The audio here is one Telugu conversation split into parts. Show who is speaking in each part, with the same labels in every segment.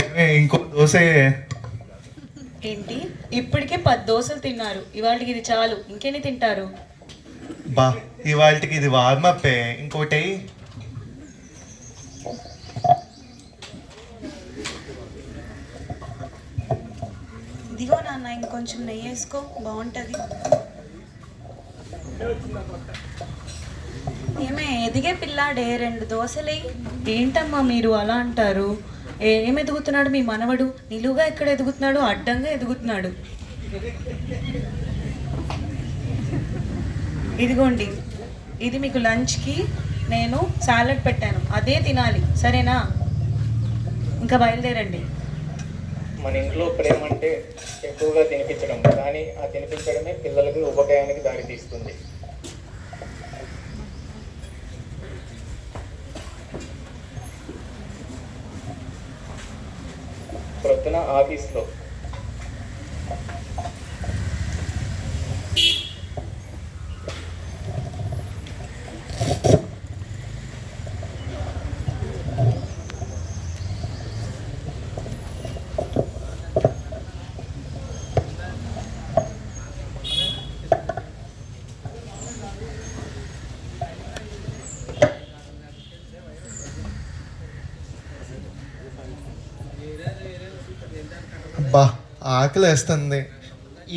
Speaker 1: ఏమే ఇంకో దోశ
Speaker 2: ఏంటి ఇప్పటికే 10 దోశలు తిన్నారు, ఇవాళకి ఇది చాలు, ఇంకెన్ని తింటారు?
Speaker 1: బా ఇవాళకి ఇది వార్మప్పే, ఇంకోటి
Speaker 2: ఇదిగో నాన్న, ఇంకొంచెం నెయ్యి వేసుకో, బాగుంటుంది. ఏమే ఎదిగే పిల్లాడే, 2 దోశలే. ఏంటమ్మా మీరు అలా అంటారు? ఏం ఎదుగుతున్నాడు మీ మనవడు? నిలువుగా ఎక్కడ ఎదుగుతున్నాడు, అడ్డంగా ఎదుగుతున్నాడు. ఇదిగోండి, ఇది మీకు లంచ్కి నేను సాలడ్ పెట్టాను, అదే తినాలి, సరేనా? ఇంకా బయలుదేరండి.
Speaker 3: మన ఇంట్లో ప్రేమ అంటే ఎక్కువగా తినిపించడం, కానీ ఆ తినిపించడమే పిల్లలకు ఉపకాయానికి దారితీస్తుంది. ప్రొద్దున ఆఫీస్లో
Speaker 1: అబ్బా ఆకలి వేస్తుంది.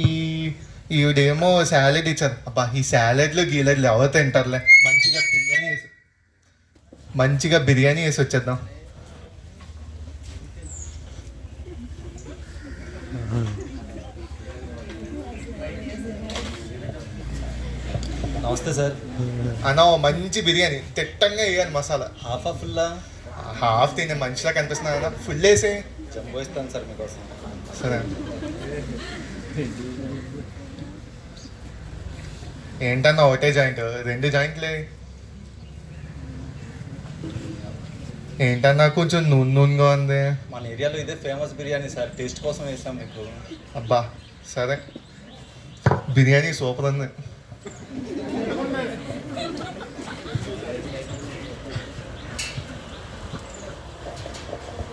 Speaker 1: ఈ ఈవిడేమో సాలెడ్ ఇచ్చారు. అబ్బా ఈ సాలెడ్లు గీలెడ్లు ఎవరు తింటారులే, మంచిగా బిర్యానీ వేసి వచ్చేద్దాం.
Speaker 4: నమస్తే సార్.
Speaker 1: అన్నా మంచి బిర్యానీ తిట్టంగా వేయాలి, మసాలా
Speaker 4: హాఫా ఫుల్లా?
Speaker 1: హాఫ్ తినే మనిషిలా కనిపిస్తున్నా అన్న, ఫుల్ వేసే.
Speaker 4: జంబో ఇస్తాను సార్ మీకోసం.
Speaker 1: సరే ఏంటన్నా ఒకటే జాయింట్, 2 జాయింట్లే ఏంటన్నా కొంచెం నూనెగా ఉంది.
Speaker 4: మన ఏరియాలో ఇదే ఫేమస్ బిర్యానీ సార్, టేస్ట్ కోసం వేసాం మీకు.
Speaker 1: అబ్బా సరే, బిర్యానీ సూపర్ ఉంది.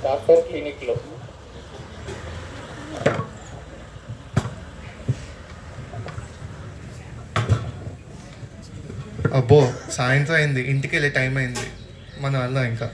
Speaker 3: డాక్టర్ క్లినిక్లో
Speaker 1: అబ్బో సాయంత్రం అయింది, ఇంటికి వెళ్ళే టైం అయింది, మనం వెళ్దాం ఇంకా.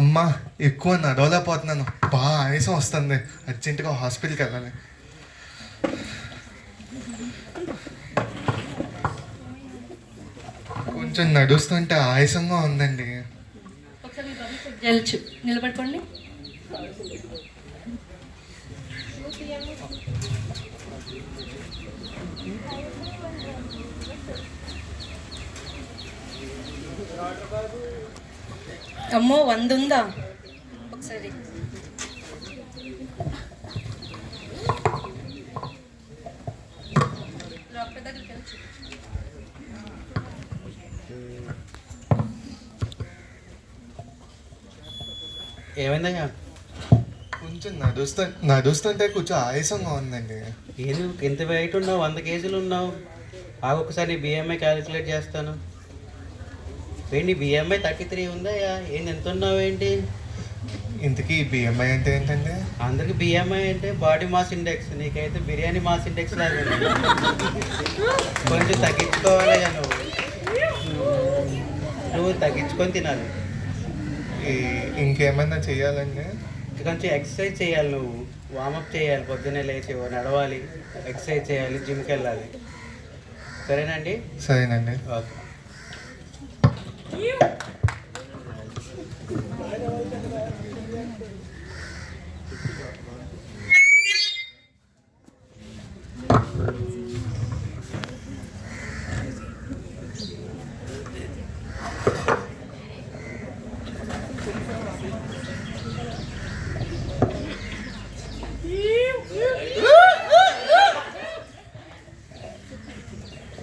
Speaker 1: అమ్మా ఎక్కువ నడవలేకపోతున్నాను, బాగా ఆయాసం వస్తుంది, అర్జెంటుగా హాస్పిటల్కి వెళ్ళాలి. కొంచెం నడుస్తుంటే ఆయాసంగా ఉందండి.
Speaker 2: నిలబడుకోండి. అమ్మో 100 ఉందా? ఒకసారి డాక్టర్ దగ్గరికి వెళ్ళి
Speaker 4: ఏమైందయ్యా?
Speaker 1: కొంచెం నడుస్తుంటే కొంచెం ఆయాసంగా ఉందండి.
Speaker 4: ఏంది ఎంత వెయిట్ ఉన్నావు? 100 కేజీలు ఉన్నావు. ఒకసారి నీ బిఎంఐ క్యాలిక్యులేట్ చేస్తాను. ఏంటి బిఎంఐ 33 ఉందయ్యా? ఏంటి ఎంత ఉన్నావు ఏంటి?
Speaker 1: ఇంతకీ బిఎంఐ అంటే ఏంటండి?
Speaker 4: అందరికి బిఎంఐ అంటే బాడీ మాస్ ఇండెక్స్, నీకైతే బిర్యానీ మాస్ ఇండెక్స్ లాగా ఉంది. కొంచెం తగ్గించుకోవాలయ్యా, నువ్వు తగ్గించుకొని తినాలి.
Speaker 1: ఇంకేమైనా చెయ్యాలండి?
Speaker 4: కొంచెం ఎక్సర్సైజ్ చేయాలి, నువ్వు వార్మప్ చేయాలి, పొద్దున్నే లేచి నడవాలి, ఎక్సర్సైజ్ చేయాలి, జిమ్కి వెళ్ళాలి. సరేనండి?
Speaker 1: సరేనండి.
Speaker 4: ఓకే.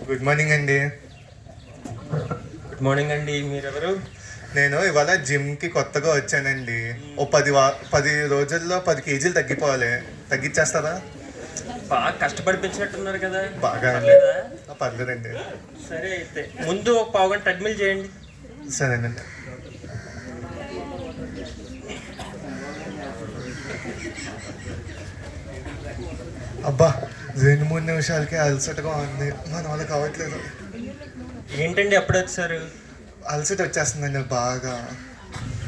Speaker 1: గుడ్ మార్నింగ్ అండి.
Speaker 5: గుడ్ మార్నింగ్ అండి. మీరెవరు?
Speaker 1: నేను ఇవాళ జిమ్కి కొత్తగా వచ్చానండి. ఓ 10 రోజుల్లో 10 కేజీలు తగ్గిపోవాలి. తగ్గించేస్తారా?
Speaker 5: బాగా కష్టపడి పెంచినట్టున్నారు కదా.
Speaker 1: బాగా
Speaker 5: పర్లేదా?
Speaker 1: పర్లేదండి.
Speaker 5: సరే అయితే ముందు ఒక పావు గంట ట్రెడ్మిల్ చేయండి.
Speaker 1: సరేనండి. అబ్బా 2-3 నిమిషాలకే అలసటగా ఉంది. మన వాళ్ళకి అవ్వట్లేదు.
Speaker 5: ఏంటండి అప్పుడు వచ్చారు?
Speaker 1: అలసట వచ్చేస్తుందండి బాగా.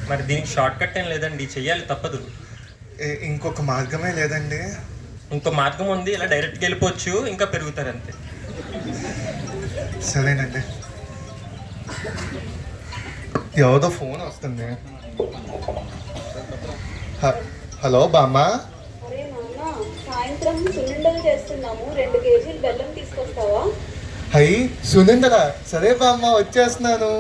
Speaker 5: మరి దీనికి షార్ట్ కట్ ఏం లేదండి, చెయ్యాలి, తప్పదు.
Speaker 1: ఇంకొక మార్గమే లేదండి.
Speaker 5: ఇంకో మార్గం ఉంది, ఇలా డైరెక్ట్గా వెళ్ళిపోవచ్చు, ఇంకా పెరుగుతారు అంతే.
Speaker 1: సరేనండి. ఎవరిదో ఫోన్ వస్తుంది. హలో బామ్మ.
Speaker 6: అరే నాన్న, సాయంత్రం సున్నుండలు చేస్తున్నాము, 2 కేజీలు బెల్లం తీసుకొస్తావా?
Speaker 1: హై సునందరా, సరే బామ్మ వచ్చేస్తున్నాను.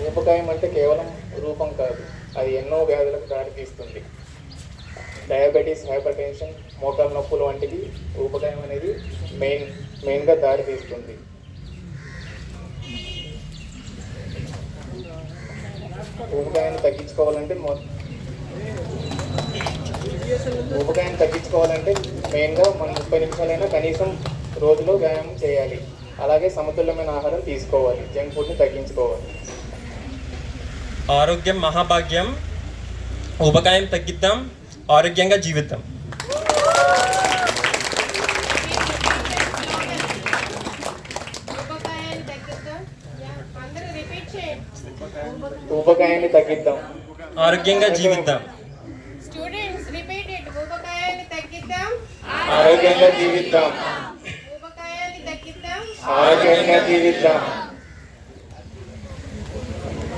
Speaker 3: ఊబకాయం అంటే కేవలం రూపం కాదు, అది ఎన్నో వ్యాధులకు దారితీస్తుంది. డయాబెటీస్, హైపర్ టెన్షన్, మోకాలు నొప్పులు వంటివి ఊబకాయం అనేది మెయిన్గా దారితీస్తుంది. ఊబకాయాన్ని తగ్గించుకోవాలంటే మెయిన్గా మనం 30 నిమిషాలైనా కనీసం రోజులో వ్యాయామం చేయాలి. అలాగే సమతుల్యమైన ఆహారం తీసుకోవాలి, జంక్ ఫుడ్ని తగ్గించుకోవాలి.
Speaker 5: ఆరోగ్యం మహాభాగ్యం. ఊబకాయం తగ్గిద్దాం, ఆరోగ్యంగా జీవిద్దాం.
Speaker 3: ఊబకాయాన్ని తగ్గిద్దాం,
Speaker 5: ఆరోగ్యంగా జీవిద్దాం.
Speaker 7: Students repeat it. ఊబకాయాన్ని తగ్గిద్దాం,
Speaker 3: ఆరోగ్యంగా జీవిద్దాం.
Speaker 7: ఊబకాయాన్ని తగ్గిద్దాం.
Speaker 3: ఆరోగ్యంగా జీవిద్దాం.